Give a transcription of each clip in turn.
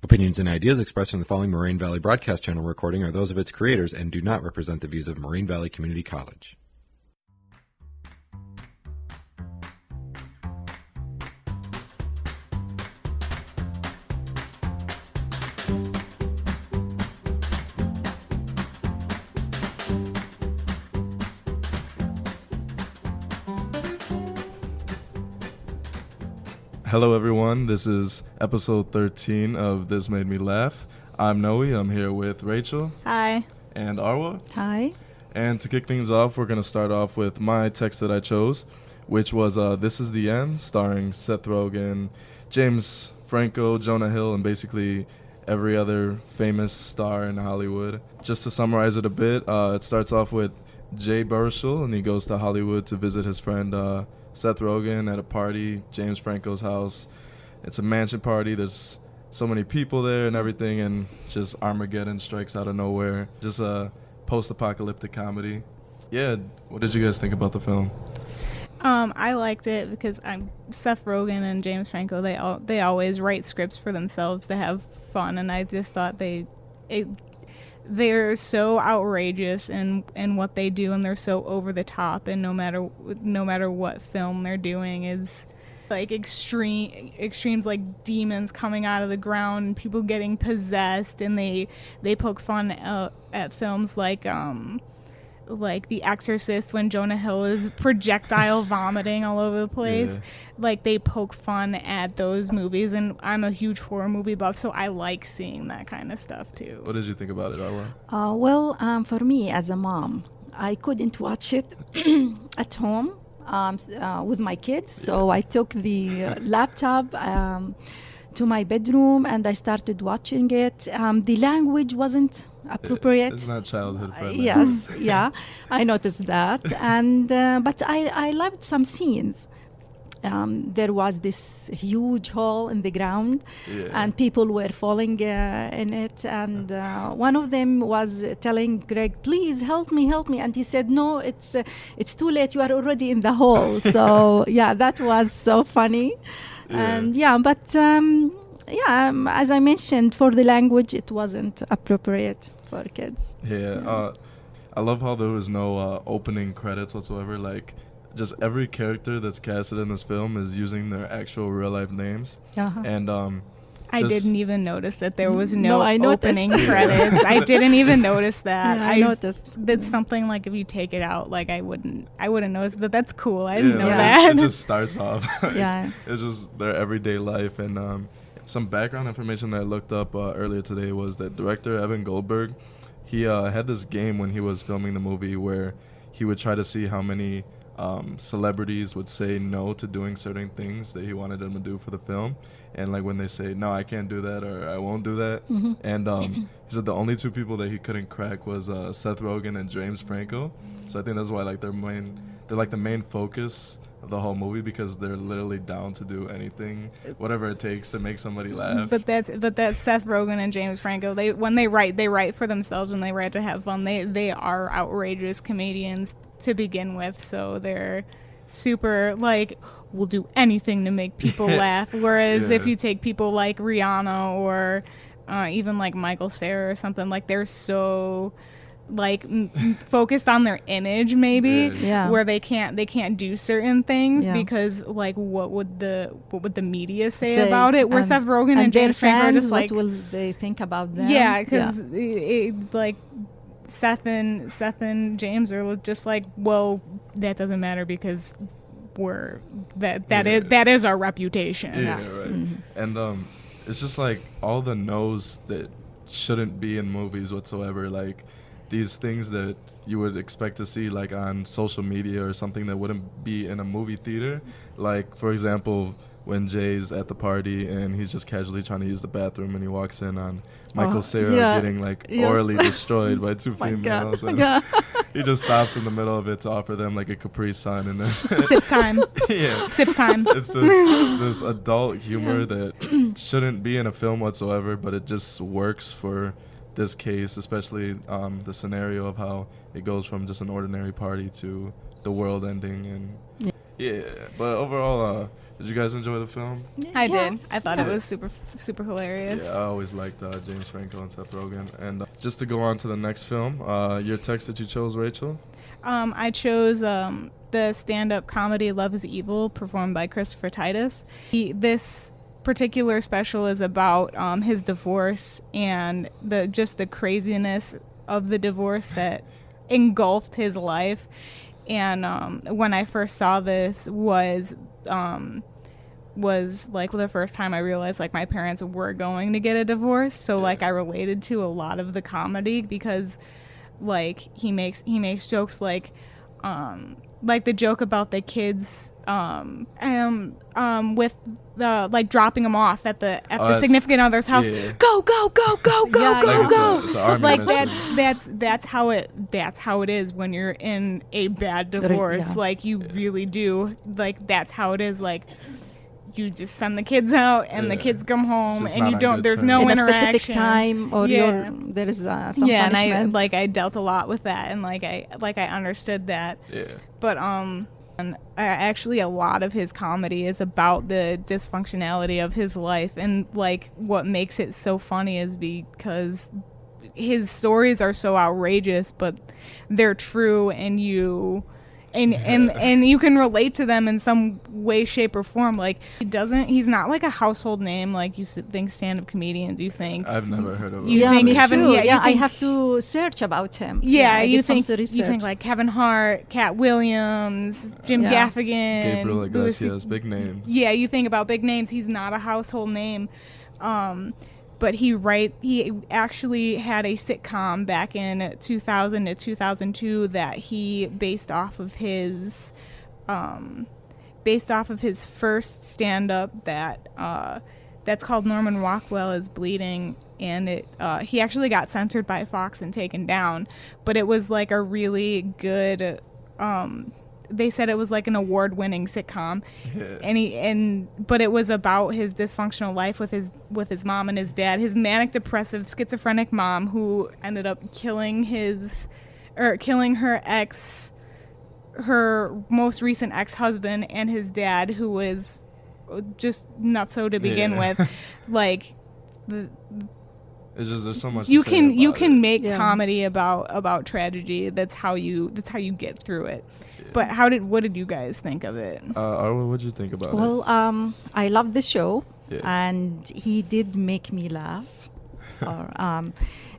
Opinions and ideas expressed in the following Moraine Valley Broadcast Channel recording are those of its creators and do not represent the views of Moraine Valley Community College. Hello everyone, this is episode 13 of This Made Me Laugh. I'm Noe, I'm here with Rachel. Hi. And Arwa. Hi. And to kick things off, we're going to start off with my text that I chose, which was This Is the End, starring Seth Rogen, James Franco, Jonah Hill, and basically every other famous star in Hollywood. Just to summarize it a bit, it starts off with Jay Baruchel, and he goes to Hollywood to visit his friend Seth Rogen at a party, James Franco's house. It's a mansion party. There's so many people there and everything, and just Armageddon strikes out of nowhere. Just a post-apocalyptic comedy. Yeah, what did you guys think about the film? I liked it because Seth Rogen and James Franco. They always write scripts for themselves to have fun, and I just thought they're so outrageous in what they do, and they're so over the top, and no matter what film they're doing is like extremes, like demons coming out of the ground and people getting possessed, and they poke fun at films like The Exorcist, when Jonah Hill is projectile vomiting all over the place. Yeah. Like, they poke fun at those movies, and I'm a huge horror movie buff, so I like seeing that kind of stuff too. What did you think about it, Arwa? For me as a mom, I couldn't watch it at home with my kids, so I took the laptop to my bedroom and I started watching it. The language wasn't appropriate. It's not childhood friendly. Yes, yeah, I noticed that, and but I loved some scenes. There was this huge hole in the ground, and people were falling in it, and one of them was telling Greg, please help me, and he said, no, it's too late, you are already in the hole. So yeah, that was so funny. And as I mentioned, for the language, it wasn't appropriate for kids. I love how there was no opening credits whatsoever. Like, just every character that's casted in this film is using their actual real life names. And I didn't even notice that there was no I opening credits. I didn't even notice that. Yeah, I noticed. That's something, like, if you take it out, like, I wouldn't notice, but that's cool. I didn't know that. It just starts off. Yeah. It's just their everyday life. And some background information that I looked up earlier today was that director Evan Goldberg, he had this game when he was filming the movie where he would try to see how many celebrities would say no to doing certain things that he wanted them to do for the film, and like when they say no, I can't do that, or I won't do that, and he said the only two people that he couldn't crack was Seth Rogen and James Franco. So I think that's why they're like the main focus of the whole movie, because they're literally down to do anything, whatever it takes to make somebody laugh. But that's Seth Rogen and James Franco. When they write for themselves, when they write to have fun. They are outrageous comedians to begin with, so they're super, like, will do anything to make people laugh. Whereas if you take people like Rihanna or even like Michael Cera or something, like, they're so like focused on their image, maybe, where they can't do certain things because, like, what would the media say about it? Where Seth Rogen and James Franco are just like, what will they think about them? Yeah, because it's like Seth and James are just like, well, that doesn't matter because that is our reputation. Yeah, right. And it's just like all the no's that shouldn't be in movies whatsoever, like these things that you would expect to see like on social media or something that wouldn't be in a movie theater. Like, for example, when Jay's at the party and he's just casually trying to use the bathroom and he walks in on Michael Cera getting like orally destroyed by two females. And he just stops in the middle of it to offer them like a Capri Sun and sip time. Sip time. It's this adult humor that shouldn't be in a film whatsoever, but it just works for this case, especially the scenario of how it goes from just an ordinary party to the world ending. And but overall, Did you guys enjoy the film? I did. I thought it Yeah. was super hilarious. Yeah, I always liked James Franco and Seth Rogen. And just to go on to the next film, your text that you chose, Rachel? I chose the stand-up comedy Love is Evil, performed by Christopher Titus. This particular special is about his divorce and the craziness of the divorce that engulfed his life. And when I first saw this was like the first time I realized like my parents were going to get a divorce. So like I related to a lot of the comedy because like he makes jokes like the joke about the kids with the like dropping them off at the significant other's house. Yeah. Go go go go go Yeah, go like go. it's an army Like mission. that's how it is when you're in a bad divorce. Yeah. Like you really do, like that's how it is. Like you just send the kids out and the Yeah. kids come home Just and not you on don't good there's terms. no In a interaction. specific time, or Yeah. there is some Yeah, punishment. and I dealt a lot with that, and I understood that. Yeah. But and actually a lot of his comedy is about the dysfunctionality of his life, and like what makes it so funny is because his stories are so outrageous, but they're true, and you can relate to them in some way, shape, or form. Like he's not like a household name like you think stand-up comedians. You think I've never heard of him. You yeah, think me Kevin- too. yeah, you I think- have to search about him. Yeah, I you did some think research. like Kevin Hart, Cat Williams, Jim Yeah. Gaffigan, Gabriel Louis- Iglesias, big names. Yeah, you think about big names. He's not a household name, but he actually had a sitcom back in 2000 to 2002 that he based off of his first stand-up that's called Norman Rockwell is Bleeding, and he actually got censored by Fox and taken down, but it was like a really good they said it was like an award-winning sitcom. Yeah. But it was about his dysfunctional life with his mom and his dad, his manic depressive schizophrenic mom who ended up killing her most recent ex-husband, and his dad who was just nutso to begin Yeah. with. Like It's just there's so much. you to say can about it. make Yeah. comedy about tragedy. That's how you get through it. But what did you guys think of it? Arwa, what'd you think about it? Well, I love the show, Yeah. and he did make me laugh.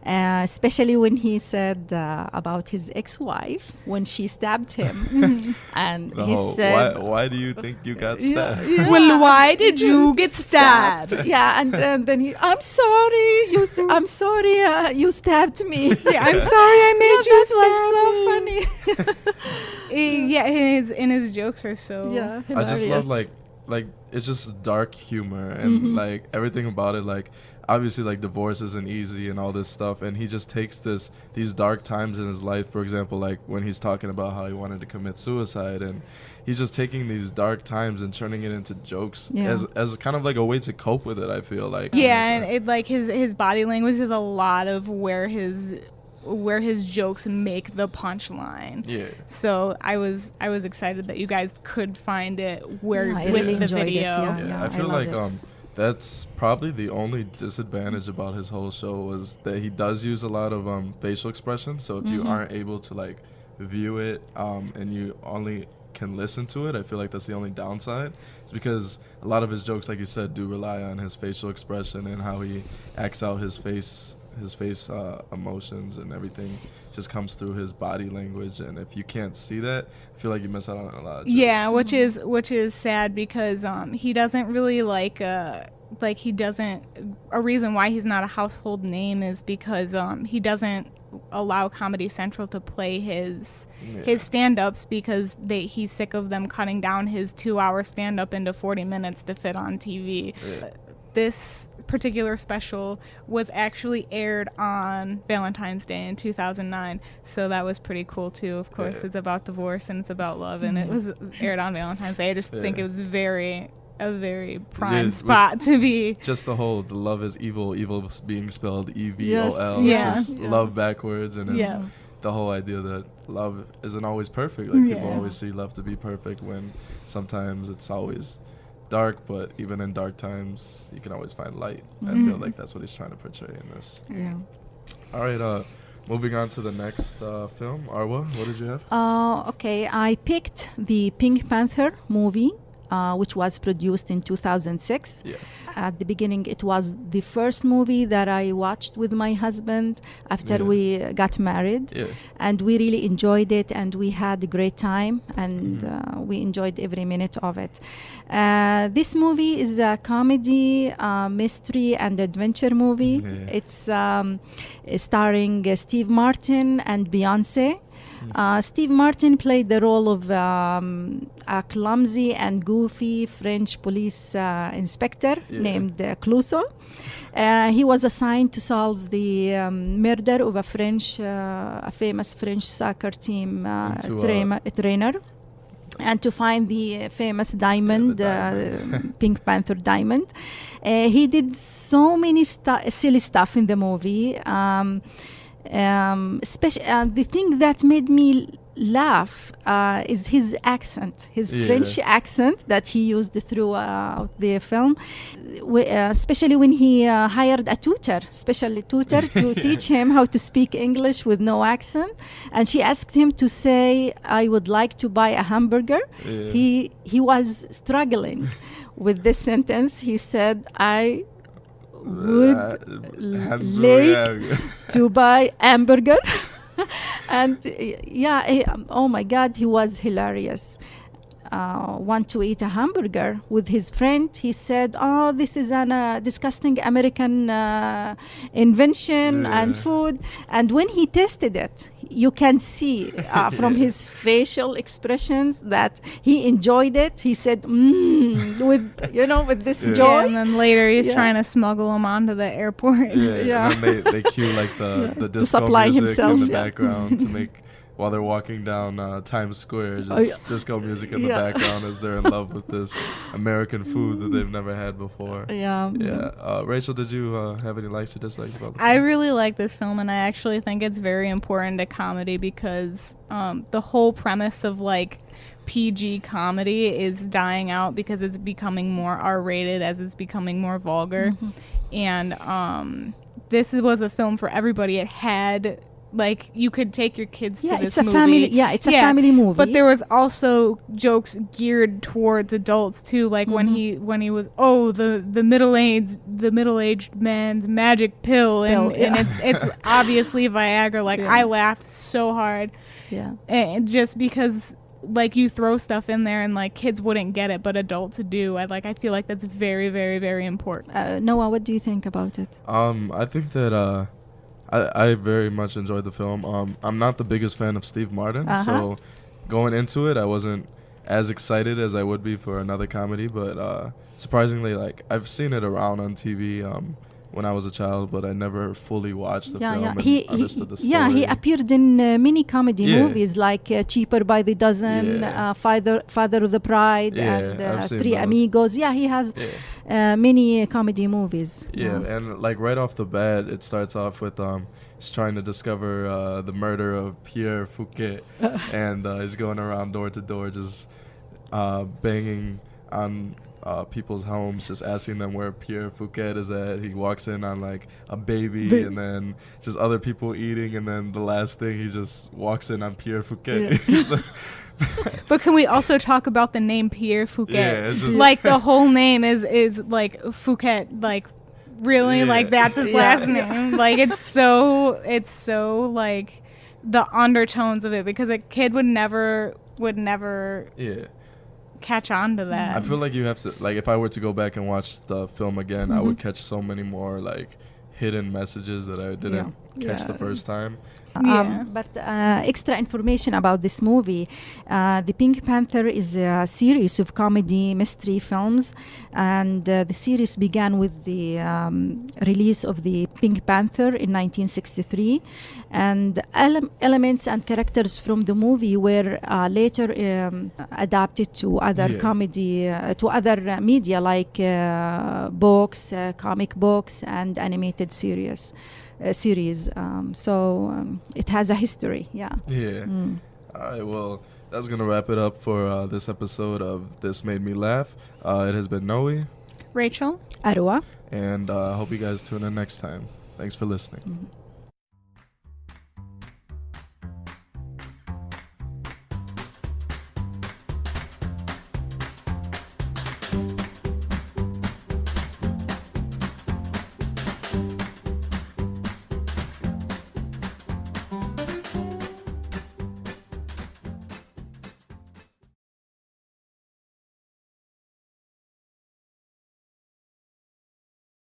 Especially when he said about his ex-wife when she stabbed him, and The he whole, said, why do you think you got Yeah, stabbed? yeah. Well, why did you get stabbed? Yeah, and then I'm sorry, you stabbed me. Yeah, I'm sorry I made you That was so funny. Yeah, his jokes are so. Yeah, I just love hilarious. like it's just dark humor and like everything about it. Like obviously like divorce isn't easy and all this stuff, and he just takes these dark times in his life. For example, like when he's talking about how he wanted to commit suicide, and he's just taking these dark times and turning it into jokes as kind of like a way to cope with it. I feel like Yeah, and it like his body language is a lot of where his jokes make the punchline. Yeah. So I was excited that you guys could find it Yeah, I with really the enjoyed it, video. yeah. Yeah, I feel love like it. that's probably the only disadvantage about his whole show was that he does use a lot of facial expressions. So if you aren't able to like view it and you only can listen to it, I feel like that's the only downside. It's because a lot of his jokes, like you said, do rely on his facial expression and how he acts out his face emotions, and everything just comes through his body language. And if you can't see that, I feel like you miss out on a lot of jokes. Yeah, which is sad because he doesn't really he doesn't. A reason why he's not a household name is because he doesn't allow Comedy Central to play his stand-ups because he's sick of them cutting down his 2-hour stand-up into 40 minutes to fit on TV. Yeah. This particular special was actually aired on Valentine's Day in 2009, so that was pretty cool too. Of course, it's about divorce and it's about love, and it was aired on Valentine's Day. I just think it was a very prime spot to be. Just the love is evil is being spelled EVOL, Yes, which is yeah. love backwards, and it's the whole idea that love isn't always perfect. Like people always see love to be perfect when sometimes it's always dark, but even in dark times, you can always find light. I feel like that's what he's trying to portray in this. Yeah. All right, moving on to the next film. Arwa, what did you have? Okay, I picked the Pink Panther movie, which was produced in 2006. Yeah. At the beginning, it was the first movie that I watched with my husband after we got married. Yeah. And we really enjoyed it, and we had a great time, and we enjoyed every minute of it. This movie is a comedy, mystery, and adventure movie. Yeah. It's starring Steve Martin and Beyonce. Steve Martin played the role of a clumsy and goofy French police inspector named Clouseau. He was assigned to solve the murder of a famous French soccer team trainer, and to find the famous diamond, Pink Panther diamond. He did so many silly stuff in the movie. The thing that made me laugh is his accent, his French accent that he used throughout the film, especially when he hired a special tutor to teach him how to speak English with no accent. And she asked him to say, "I would like to buy a hamburger." He was struggling with this sentence. He said, "I would like to buy hamburger." And oh my God, he was hilarious. Want to eat a hamburger with his friend. He said, "Oh, this is a disgusting American invention and food." And when he tasted it, you can see from his facial expressions that he enjoyed it. He said, with this joy. And then later he's trying to smuggle him onto the airport. And then they cue like the disco music himself, in the background to make, while they're walking down Times Square, just disco music in the background as they're in love with this American food that they've never had before. Rachel, did you have any likes or dislikes about the film? I really like this film, and I actually think it's very important to comedy because the whole premise of like PG comedy is dying out because it's becoming more R-rated as it's becoming more vulgar. And this was a film for everybody. It had, like, you could take your kids to this movie. It's a family movie. But there was also jokes geared towards adults too, like when he was the middle-aged man's magic pill, and it's obviously Viagra. Like I laughed so hard. And just because like you throw stuff in there and like kids wouldn't get it, but adults do. I feel like that's very, very, very important. Noah, what do you think about it? I think that I very much enjoyed the film. I'm not the biggest fan of Steve Martin, so going into it, I wasn't as excited as I would be for another comedy. But surprisingly, like I've seen it around on TV when I was a child, but I never fully watched the film and understood the story. He appeared in many comedy movies like Cheaper by the Dozen, Father of the Bride, and Three Amigos. He has many comedy movies. And like right off the bat, it starts off with he's trying to discover the murder of Pierre Fouquet, and he's going around door to door just banging on people's homes, just asking them where Pierre Fouquet is at. He walks in on like a baby and then just other people eating, and then the last thing he just walks in on Pierre Fouquet. But can we also talk about the name Pierre Fouquet? Like the whole name is like Fouquet, like really like that's his last name. Like it's so like the undertones of it, because a kid would never catch on to that. I feel like you have to, like, if I were to go back and watch the film again, I would catch so many more like hidden messages that I didn't catch the first time. But extra information about this movie. The Pink Panther is a series of comedy mystery films, and the series began with the release of the Pink Panther in 1963, and elements and characters from the movie were later adapted to other comedy, to other media like books, comic books, and animated series. So it has a history. All right, well, That's going to wrap it up for this episode of This Made Me Laugh. It has been Noe. Rachel. Arwa. And I hope you guys tune in next time. Thanks for listening. Mm-hmm.